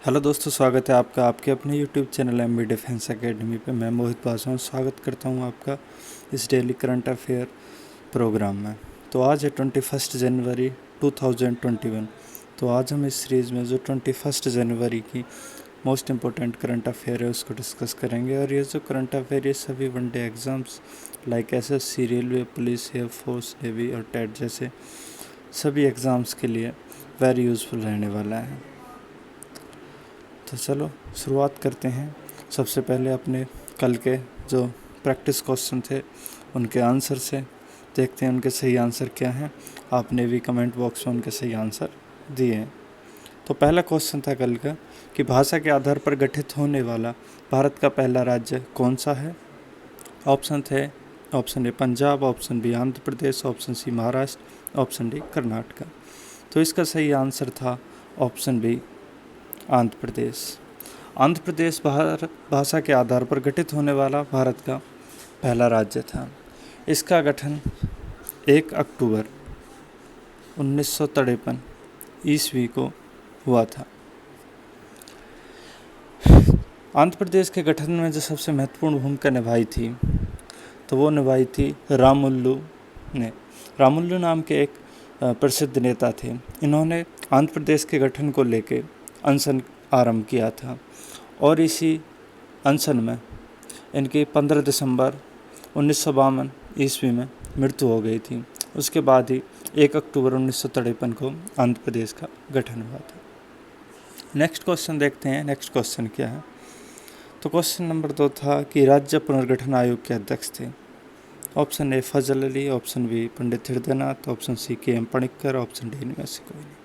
Hello दोस्तों, स्वागत है आपका आपके अपने YouTube channel MB defence academy पे। मैं मोहित पासवान स्वागत करता हूं आपका इस डेली करंट अफेयर प्रोग्राम में। तो आज है 21 जनवरी 2021। तो आज हम इस सीरीज़ में जो 21 जनवरी की मोस्ट इम्पोर्टेंट करंट अफेयर है उसको डिस्कस करेंगे। और ये जो करंट अफेयर ये सभी one day exams like SSC, railway, police, air force, navy और टेट जैसे सभी एग्ज़ाम्स के लिए वेरी यूज़फुल रहने वाला है। तो चलो शुरुआत करते हैं। सबसे पहले अपने कल के जो प्रैक्टिस क्वेश्चन थे उनके आंसर से देखते हैं उनके सही आंसर क्या हैं। आपने भी कमेंट बॉक्स में उनके सही आंसर दिए हैं। तो पहला क्वेश्चन था कल का कि भाषा के आधार पर गठित होने वाला भारत का पहला राज्य कौन सा है। ऑप्शन थे option A Punjab, option B Andhra Pradesh, option C Maharashtra, option D Karnataka. तो इसका सही आंसर था ऑप्शन बी आंध्र प्रदेश। आंध्र प्रदेश भाषा के आधार पर गठित होने वाला भारत का पहला राज्य था। इसका गठन 1 अक्टूबर 1953 ईस्वी को हुआ था। आंध्र प्रदेश के गठन में जो सबसे महत्वपूर्ण भूमिका निभाई थी तो वो निभाई थी रामुल्लू ने। रामुल्लू नाम के एक प्रसिद्ध नेता थे। इन्होंने आंध्र प्रदेश के गठन को लेकर अनशन आरंभ किया था और इसी अनशन में इनकी 15 दिसंबर 1952 ईस्वी में मृत्यु हो गई थी। उसके बाद ही 1 अक्टूबर 1953 को आंध्र प्रदेश का गठन हुआ था। नेक्स्ट क्वेश्चन देखते हैं। नेक्स्ट क्वेश्चन क्या है। तो क्वेश्चन नंबर 2 था कि राज्य पुनर्गठन आयोग के अध्यक्ष थे। Option A Fazal Ali, option B Pandit Hridaynath, option C K M. Panikkar, option D इनमें से कोई नहीं।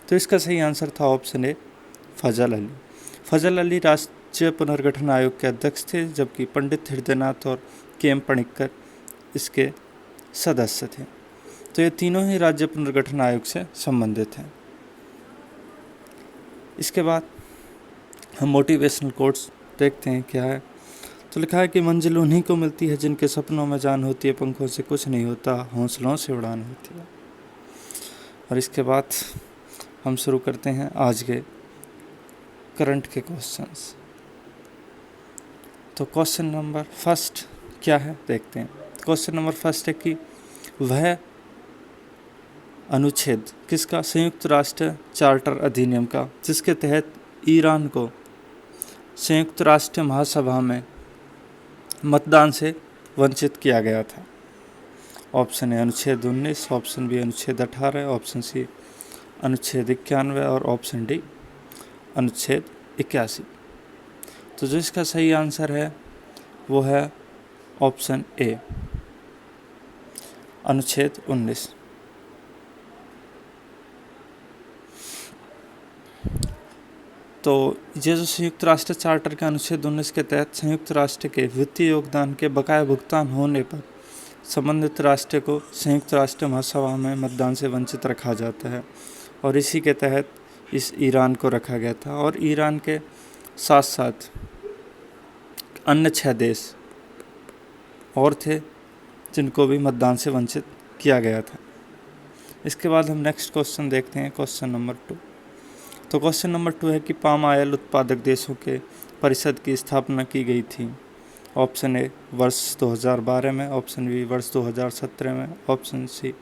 तो इसका सही आंसर था ऑप्शन ए फजल अली। फजल अली राज्य पुनर्गठन आयोग के अध्यक्ष थे, जबकि पंडित हृदयनाथ और के.एम. पणिक्कर इसके सदस्य थे। तो ये तीनों ही राज्य पुनर्गठन आयोग से संबंधित हैं। इसके बाद हम मोटिवेशनल कोट्स देखते हैं क्या है। तो लिखा है कि मंजिल उन्हीं को मिलती है जिनके सपनों में जान होती है, पंखों से कुछ नहीं होता, हौसलों से उड़ान होती है। और इसके बाद हम शुरू करते हैं आज के करंट के क्वेश्चंस। तो क्वेश्चन नंबर फर्स्ट क्या है देखते हैं। क्वेश्चन नंबर फर्स्ट है कि वह अनुच्छेद किसका, संयुक्त राष्ट्र चार्टर अधिनियम का, जिसके तहत ईरान को संयुक्त राष्ट्र महासभा में मतदान से वंचित किया गया था। ऑप्शन ए अनुच्छेद 19, ऑप्शन बी अनुच्छेद 18, ऑप्शन सी अनुच्छेद 91 और ऑप्शन डी अनुच्छेद 81। तो जो इसका सही आंसर है वो है ऑप्शन ए अनुच्छेद 19। तो ये जो संयुक्त राष्ट्र चार्टर के अनुच्छेद 19 के तहत संयुक्त राष्ट्र के वित्तीय योगदान के बकाया भुगतान होने पर संबंधित राष्ट्र को संयुक्त राष्ट्र महासभा में मतदान से वंचित रखा जाता है। और इसी के तहत इस ईरान को रखा गया था। और ईरान के साथ साथ अन्य 6 देश और थे जिनको भी मतदान से वंचित किया गया था। इसके बाद हम नेक्स्ट क्वेश्चन देखते हैं, क्वेश्चन नंबर 2। तो क्वेश्चन नंबर 2 है कि पाम ऑयल उत्पादक देशों के परिषद की स्थापना की गई थी। ऑप्शन ए वर्ष 2012 में, ऑप्शन बी वर्ष 2017 में, ऑप्शन सी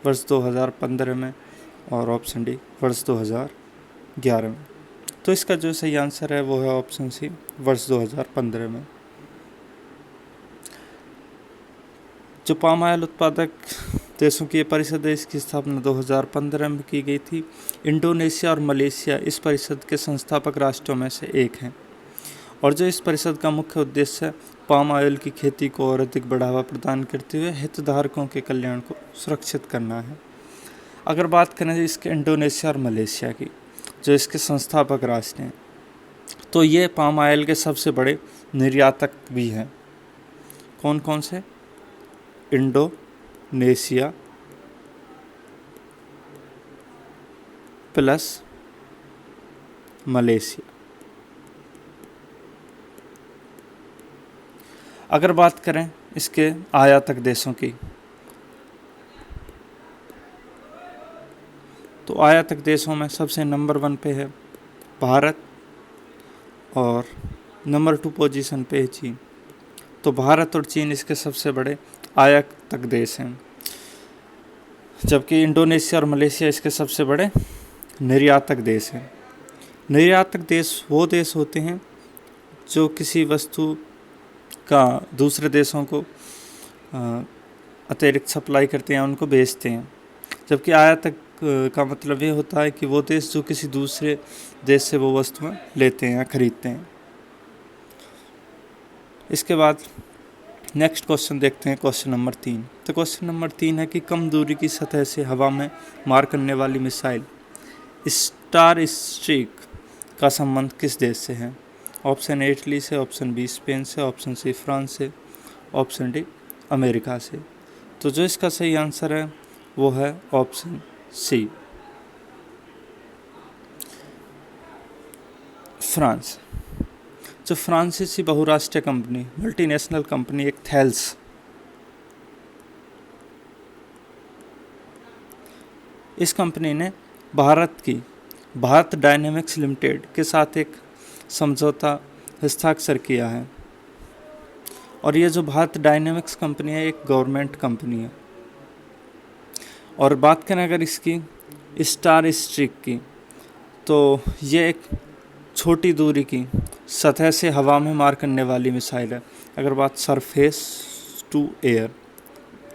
वर्ष 2015 में और ऑप्शन डी वर्ष 2011 में। तो इसका जो सही आंसर है वो है ऑप्शन सी वर्ष 2015 में। जो पाम ऑयल उत्पादक देशों की परिषद है इसकी स्थापना 2015 में की गई थी। इंडोनेशिया और मलेशिया इस परिषद के संस्थापक राष्ट्रों में से एक हैं। और जो इस परिषद का मुख्य उद्देश्य है पाम ऑयल की खेती को और अधिक बढ़ावा प्रदान करते हुए हितधारकों के कल्याण को सुरक्षित करना है। अगर बात करें इसके इंडोनेशिया और मलेशिया की, जो इसके संस्थापक राष्ट्र हैं, तो ये पाम ऑयल के सबसे बड़े निर्यातक भी हैं। कौन कौन से? Indonesia plus Malaysia. अगर बात करें इसके आयातक देशों की, तो आयातक देशों में सबसे नंबर 1 पे है भारत, और नंबर 2 पोजीशन पे है चीन। तो भारत और चीन इसके सबसे बड़े आयातक देश हैं, जबकि इंडोनेशिया और मलेशिया इसके सबसे बड़े निर्यातक देश हैं। निर्यातक देश वो देश होते हैं जो किसी वस्तु का दूसरे देशों को अतिरिक्त सप्लाई करते हैं, उनको बेचते हैं, जबकि आयातक का मतलब ये होता है कि वो देश जो किसी दूसरे देश से वो वस्तुएं लेते हैं या खरीदते हैं। इसके बाद नेक्स्ट क्वेश्चन देखते हैं, क्वेश्चन नंबर 3। तो क्वेश्चन नंबर 3 है कि कम दूरी की सतह से हवा में मार करने वाली मिसाइल स्टार स्ट्रीक का संबंध किस देश से है? ऑप्शन ए इटली से, ऑप्शन बी स्पेन से, ऑप्शन सी फ्रांस से, ऑप्शन डी अमेरिका से। तो जो इसका सही आंसर है वो है ऑप्शन सी, फ्रांस। जो फ्रांसीसी बहुराष्ट्रीय कंपनी, मल्टीनेशनल कंपनी एक थेल्स, इस कंपनी ने भारत डायनेमिक्स लिमिटेड के साथ एक समझौता हस्ताक्षर किया है। और ये जो भारत डायनेमिक्स कंपनी है एक गवर्नमेंट कंपनी है। और बात करें अगर इसकी स्टार स्ट्रीक की, तो ये एक छोटी दूरी की सतह से हवा में मार करने वाली मिसाइल है। अगर बात सरफेस टू एयर,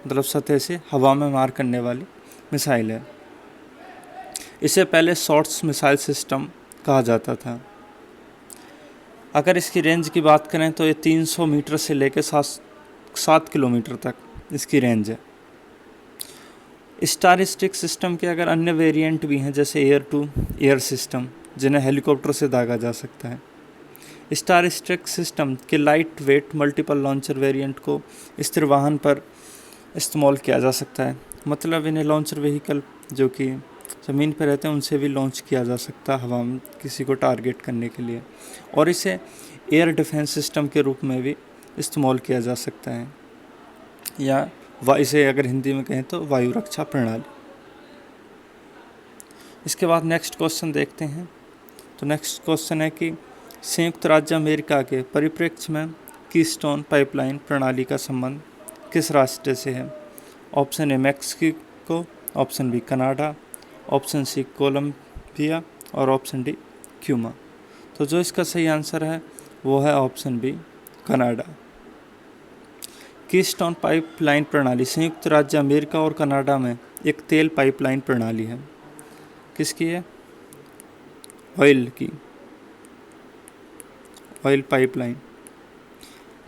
मतलब सतह से हवा में मार करने वाली मिसाइल है। इसे पहले शॉर्ट्स मिसाइल सिस्टम कहा जाता था। अगर इसकी रेंज की बात करें तो ये 300 मीटर से लेकर 7 किलोमीटर तक इसकी रेंज है। स्टार स्ट्रीक सिस्टम के अगर अन्य वेरिएंट भी हैं, जैसे एयर टू एयर सिस्टम, जिन्हें हेलीकॉप्टर से दागा जा सकता है। स्टार स्ट्रीक सिस्टम के light weight multiple launcher variant को स्थिर वाहन पर इस्तेमाल किया जा सकता है। मतलब इन्हें लॉन्चर व्हीकल जो कि ज़मीन पर रहते हैं उनसे भी लॉन्च किया जा सकता है हवा में किसी को टारगेट करने के लिए। और इसे एयर डिफेंस सिस्टम के रूप में भी इस्तेमाल किया जा सकता है, या इसे अगर हिंदी में कहें तो वायु रक्षा प्रणाली। इसके बाद नेक्स्ट क्वेश्चन देखते हैं। तो नेक्स्ट क्वेश्चन है कि संयुक्त राज्य अमेरिका के परिप्रेक्ष्य में कीस्टोन पाइपलाइन प्रणाली का संबंध किस राष्ट्र से है? Option A Mexico, option B Canada, option C Colombia और ऑप्शन डी क्यूबा। तो जो इसका सही आंसर है वो है option B Canada. Keystone pipeline प्रणाली संयुक्त राज्य अमेरिका और कनाडा में एक तेल पाइपलाइन प्रणाली है। किसकी है? ऑयल की, ऑयल पाइपलाइन,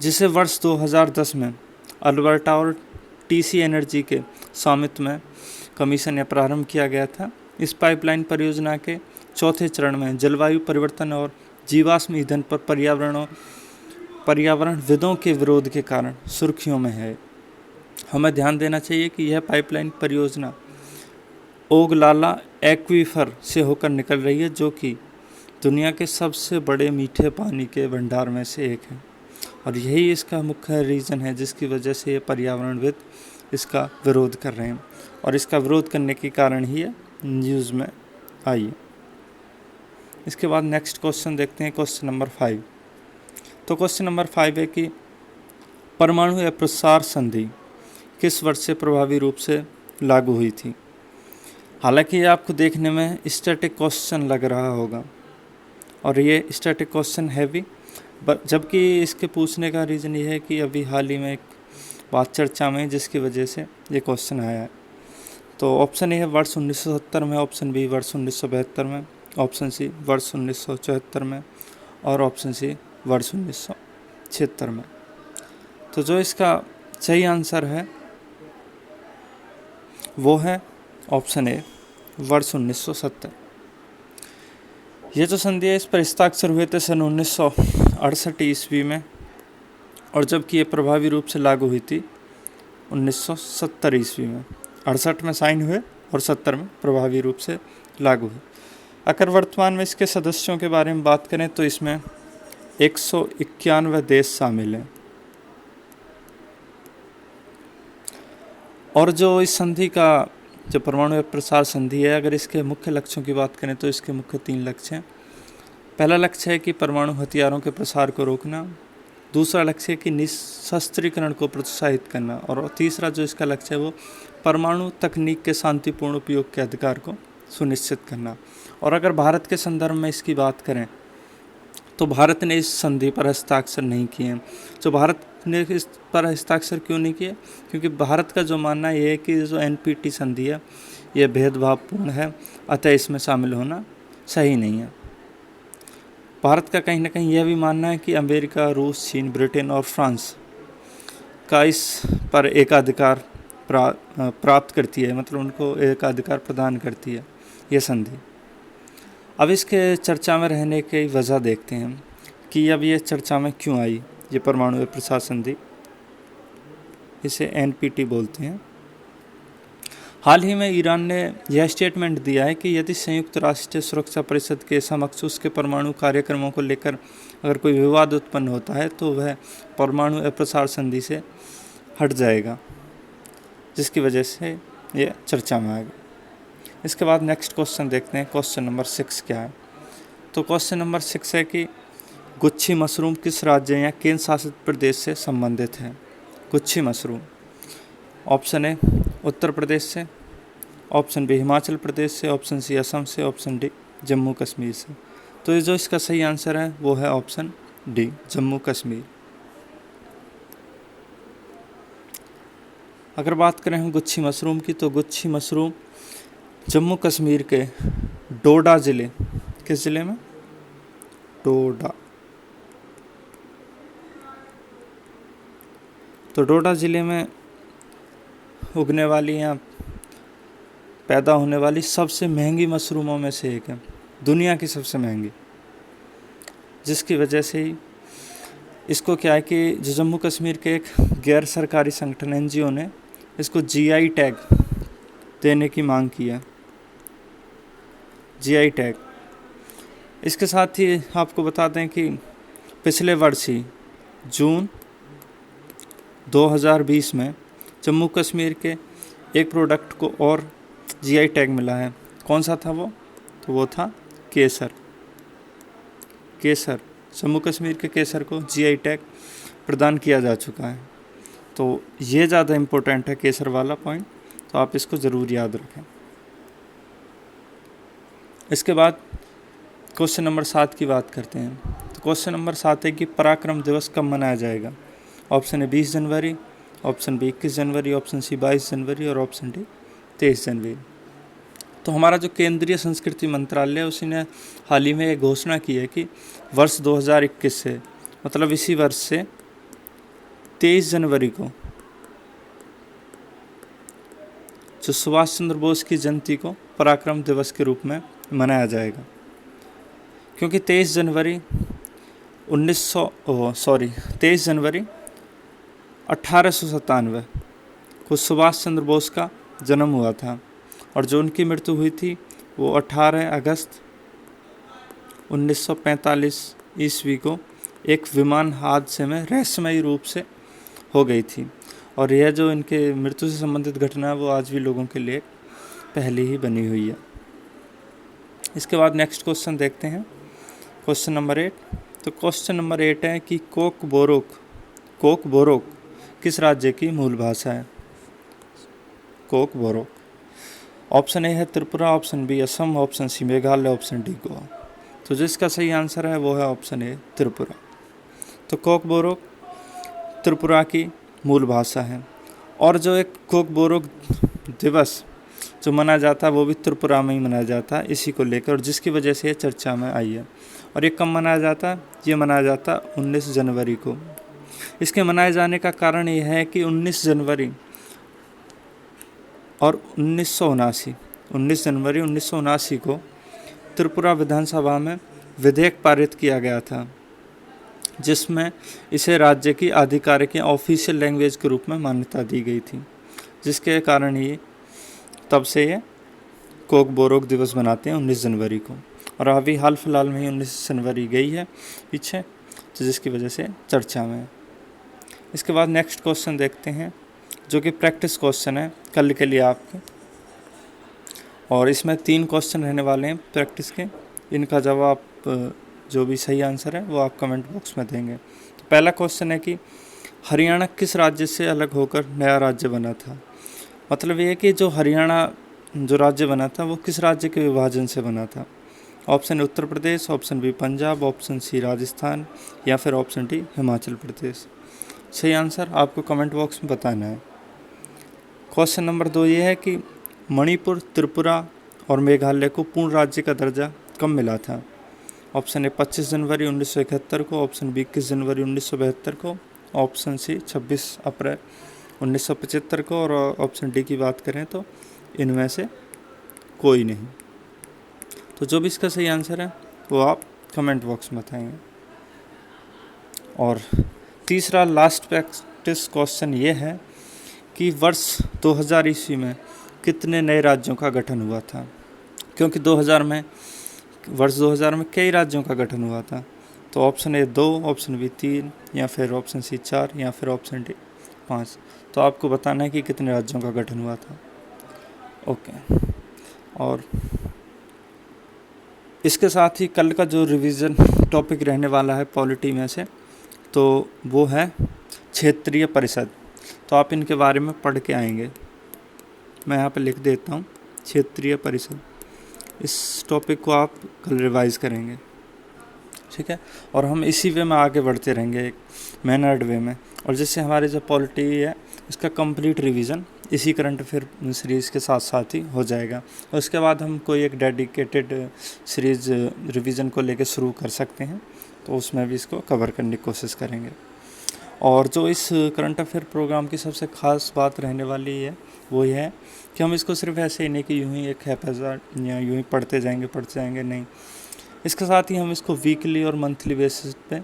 जिसे वर्ष 2010 में अल्बर्टा और टीसी एनर्जी के स्वामित्व में कमीशन या प्रारंभ किया गया था। इस पाइपलाइन परियोजना के चौथे चरण में जलवायु परिवर्तन और जीवाश्म ईंधन पर पर्यावरणविदों के विरोध के कारण सुर्खियों में है। हमें ध्यान देना चाहिए कि यह पाइपलाइन परियोजना ओगलाला एक्वीफर से होकर निकल रही है, जो कि दुनिया के सबसे बड़े मीठे पानी के भंडार में से एक है। और यही इसका मुख्य रीज़न है जिसकी वजह से ये पर्यावरणविद इसका विरोध कर रहे हैं, और इसका विरोध करने के कारण ही ये न्यूज़ में आई है। इसके बाद नेक्स्ट क्वेश्चन देखते हैं, क्वेश्चन नंबर 5। तो क्वेश्चन नंबर 5 है कि परमाणु अप्रसार संधि किस वर्ष से प्रभावी रूप से लागू हुई थी? हालांकि ये आपको देखने में स्टैटिक क्वेश्चन लग रहा होगा, और ये स्टैटिक क्वेश्चन है भी, जबकि इसके पूछने का रीज़न ये है कि अभी हाल ही में एक बात चर्चा में जिसकी वजह से ये क्वेश्चन आया है। तो ऑप्शन ए है वर्ष 1970 में, ऑप्शन बी वर्ष 1972 में, ऑप्शन सी वर्ष 1974 में और ऑप्शन सी वर्ष 1976 में। तो जो इसका सही आंसर है वो है ऑप्शन ए वर्ष 1970। ये जो संधि है इस पर हस्ताक्षर हुए थे सन 1968 ईस्वी में, और जबकि ये प्रभावी रूप से लागू हुई थी 1970 ईस्वी में। 68 में साइन हुए और 70 में प्रभावी रूप से लागू हुए। अगर वर्तमान में इसके सदस्यों के बारे में बात करें तो इसमें 191 देश शामिल हैं। और जो इस संधि का परमाणु प्रसार संधि है, अगर इसके मुख्य लक्ष्यों की बात करें तो इसके मुख्य 3 लक्ष्य हैं। पहला लक्ष्य है कि परमाणु हथियारों के प्रसार को रोकना, दूसरा लक्ष्य है कि निशस्त्रीकरण को प्रोत्साहित करना, और तीसरा जो इसका लक्ष्य है वो परमाणु तकनीक के शांतिपूर्ण उपयोग के अधिकार को सुनिश्चित करना। और अगर भारत के संदर्भ में इसकी बात करें तो भारत ने इस संधि पर हस्ताक्षर नहीं किए। तो भारत ने इस पर हस्ताक्षर क्यों नहीं किए? क्योंकि भारत का जो मानना ये है कि जो NPT संधि है ये भेदभावपूर्ण है, अतः इसमें शामिल होना सही नहीं है। भारत का कहीं ना कहीं यह भी मानना है कि अमेरिका, रूस, चीन, ब्रिटेन और फ्रांस का इस पर एकाधिकार प्राप्त करती है, मतलब उनको एकाधिकार प्रदान करती है यह संधि। अब इसके चर्चा में रहने की वजह देखते हैं कि अब ये चर्चा में क्यों आई, ये परमाणु प्रसार संधि, इसे NPT बोलते हैं। हाल ही में ईरान ने यह स्टेटमेंट दिया है कि यदि संयुक्त राष्ट्र सुरक्षा परिषद के समक्ष उसके परमाणु कार्यक्रमों को लेकर अगर कोई विवाद उत्पन्न होता है तो वह परमाणु अप्रसार संधि से हट जाएगा, जिसकी वजह से ये चर्चा में आ गई। इसके बाद नेक्स्ट क्वेश्चन देखते हैं, क्वेश्चन नंबर 6 क्या है। तो क्वेश्चन नंबर 6 है कि गुच्छी मशरूम किस राज्य या केंद्र शासित प्रदेश से संबंधित है? गुच्छी मशरूम, ऑप्शन ए उत्तर प्रदेश से, ऑप्शन बी हिमाचल प्रदेश से, ऑप्शन सी असम से, ऑप्शन डी जम्मू कश्मीर से। तो ये जो इसका सही आंसर है वो है ऑप्शन डी, जम्मू कश्मीर। अगर बात करें हम गुच्छी मशरूम की, तो गुच्छी मशरूम जम्मू कश्मीर के डोडा ज़िले, किस ज़िले में? डोडा। तो डोडा ज़िले में उगने वाली या पैदा होने वाली सबसे महंगी मशरूमों में से एक है, दुनिया की सबसे महंगी, जिसकी वजह से ही इसको क्या है कि जो जम्मू कश्मीर के एक गैर सरकारी संगठन NGO ने इसको GI टैग देने की मांग की है, GI टैग। इसके साथ ही आपको बता दें कि पिछले वर्ष ही जून 2020 में जम्मू कश्मीर के एक प्रोडक्ट को और GI टैग मिला है। कौन सा था वो? तो वो था केसर। केसर, जम्मू कश्मीर के केसर को GI टैग प्रदान किया जा चुका है। तो ये ज़्यादा इम्पोर्टेंट है केसर वाला पॉइंट, तो आप इसको ज़रूर याद रखें। इसके बाद क्वेश्चन नंबर 7 की बात करते हैं। तो क्वेश्चन नंबर 7 है कि पराक्रम दिवस कब मनाया जाएगा? ऑप्शन ए 20 जनवरी, ऑप्शन बी 21 जनवरी, ऑप्शन सी 22 जनवरी और ऑप्शन डी 23 जनवरी। तो हमारा जो केंद्रीय संस्कृति मंत्रालय है उसी ने हाल ही में एक घोषणा की है कि वर्ष 2021 से, मतलब इसी वर्ष से 23 जनवरी को जो सुभाष चंद्र बोस की जयंती को पराक्रम दिवस के रूप में मनाया जाएगा। क्योंकि 23 जनवरी 1897 को सुभाष चंद्र बोस का जन्म हुआ था, और जो उनकी मृत्यु हुई थी वो 18 अगस्त 1945 ईस्वी को एक विमान हादसे में रहस्यमयी रूप से हो गई थी। और यह जो इनके मृत्यु से संबंधित घटना है वो आज भी लोगों के लिए पहले ही बनी हुई है। इसके बाद नेक्स्ट क्वेश्चन देखते हैं, क्वेश्चन नंबर 8। तो क्वेश्चन नंबर 8 है कि कोक बोरोक किस राज्य की मूल भाषा है? कोक बोरोक, ऑप्शन ए है Tripura, option B Assam, option C Meghalaya, option D Goa. तो जिसका सही आंसर है वो है ऑप्शन ए त्रिपुरा। तो कोक बोरोक त्रिपुरा की मूल भाषा है, और जो एक कोक बोरोक दिवस जो मनाया जाता है वो भी त्रिपुरा में ही मनाया जाता है इसी को लेकर, और जिसकी वजह से ये चर्चा में आई है। और ये कब मनाया जाता है? ये मनाया जाता है 19 जनवरी को। इसके मनाए जाने का कारण यह है कि 19 जनवरी और 19 जनवरी 1979 को त्रिपुरा विधानसभा में विधेयक पारित किया गया था, जिसमें इसे राज्य की आधिकारिक या ऑफिशियल लैंग्वेज के रूप में मान्यता दी गई थी, जिसके कारण ये तब से ये कोक बोरोक दिवस मनाते हैं 19 जनवरी को। और अभी हाल फिलहाल में ही 19 जनवरी गई है पीछे, तो जिसकी वजह से चर्चा में है। इसके बाद नेक्स्ट क्वेश्चन देखते हैं, जो कि प्रैक्टिस क्वेश्चन है कल के लिए आपके, और इसमें 3 क्वेश्चन रहने वाले हैं प्रैक्टिस के। इनका जवाब जो भी सही आंसर है वो आप कमेंट बॉक्स में देंगे। तो पहला क्वेश्चन है कि हरियाणा किस राज्य से अलग होकर नया राज्य बना था। मतलब ये है कि जो हरियाणा जो राज्य बना था वो किस राज्य के विभाजन से बना था। Option A Uttar Pradesh, option B Punjab, option C Rajasthan या फिर ऑप्शन डी हिमाचल प्रदेश। सही आंसर आपको कमेंट बॉक्स में बताना है। क्वेश्चन नंबर 2 ये है कि मणिपुर, त्रिपुरा और मेघालय को पूर्ण राज्य का दर्जा कब मिला था। ऑप्शन ए 25 जनवरी 1971 को, ऑप्शन बी 21 जनवरी 1972 को, ऑप्शन सी 26 अप्रैल 1975 को और ऑप्शन डी की बात करें तो इनमें से कोई नहीं। तो जो भी इसका सही आंसर है वो आप कमेंट बॉक्स में बताएंगे। और तीसरा लास्ट प्रैक्टिस क्वेश्चन ये है कि वर्ष 2000 ईस्वी में कितने नए राज्यों का गठन हुआ था। क्योंकि वर्ष 2000 में कई राज्यों का गठन हुआ था। तो ऑप्शन ए 2, ऑप्शन बी 3 या फिर ऑप्शन सी 4 या फिर ऑप्शन डी 5। तो आपको बताना है कि कितने राज्यों का गठन हुआ था। ओके, और इसके साथ ही कल का जो रिवीजन टॉपिक रहने वाला है पॉलिटी में से, तो वो है क्षेत्रीय परिषद। तो आप इनके बारे में पढ़ के आएंगे। मैं यहाँ पे लिख देता हूँ क्षेत्रीय परिषद। इस टॉपिक को आप कल रिवाइज करेंगे, ठीक है। और हम इसी वे में आगे बढ़ते रहेंगे, एक मैनर्ड वे में। और जिससे हमारे जो पॉलिटी है इसका कंप्लीट रिवीजन इसी करंट अफेयर सीरीज़ के साथ साथ ही हो जाएगा। और उसके बाद हम कोई एक डेडिकेटेड सीरीज़ रिवीजन को लेकर शुरू कर सकते हैं, तो उसमें भी इसको कवर करने की कोशिश करेंगे। और जो इस करंट अफेयर प्रोग्राम की सबसे ख़ास बात रहने वाली है वो ये है कि हम इसको सिर्फ ऐसे ही नहीं कि यूँ ही एक हैप्पैज़ार्ड या यूँ ही पढ़ते जाएंगे, नहीं। इसके साथ ही हम इसको वीकली और मंथली बेसिस पे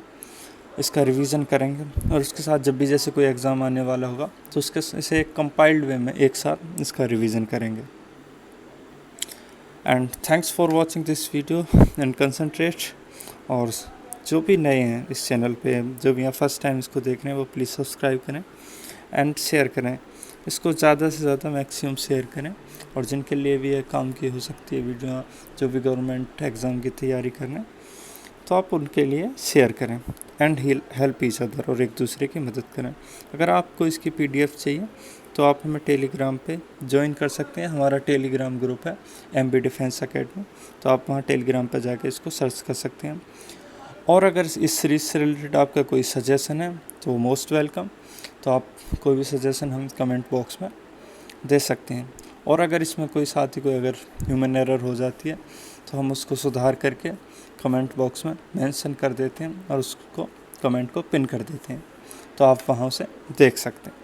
इसका रिवीजन करेंगे। और उसके साथ जब भी जैसे कोई एग्ज़ाम आने वाला होगा तो उसके इसे एक कंपाइल्ड वे में एक साथ इसका रिवीजन करेंगे। And thanks for watching this video and concentrate. और जो भी नए हैं इस चैनल पे, जो भी यहाँ फर्स्ट टाइम इसको देख रहे हैं, वो प्लीज़ सब्सक्राइब करें एंड शेयर करें। इसको ज़्यादा से ज़्यादा मैक्सिमम शेयर करें। और जिनके लिए भी ये काम की हो सकती है वीडियो, जो भी गवर्नमेंट एग्ज़ाम की तैयारी कर रहे हैं, तो आप उनके लिए शेयर करें एंड हेल्प ईच अदर, और एक दूसरे की मदद करें। अगर आपको इसकी PDF चाहिए तो आप हमें टेलीग्राम पे ज्वाइन कर सकते हैं। हमारा टेलीग्राम ग्रुप है MB डिफेंस अकेडमी, तो आप वहाँ टेलीग्राम पर जाके इसको सर्च कर सकते हैं। और अगर इस सीरीज़ से रिलेटेड आपका कोई सजेशन है तो मोस्ट वेलकम। तो आप कोई भी सजेशन हम कमेंट बॉक्स में दे सकते हैं। और अगर इसमें कोई साथी कोई अगर ह्यूमन एरर हो जाती है तो हम उसको सुधार करके कमेंट बॉक्स में मेंशन कर देते हैं और उसको कमेंट को पिन कर देते हैं, तो आप वहाँ उसे देख सकते हैं।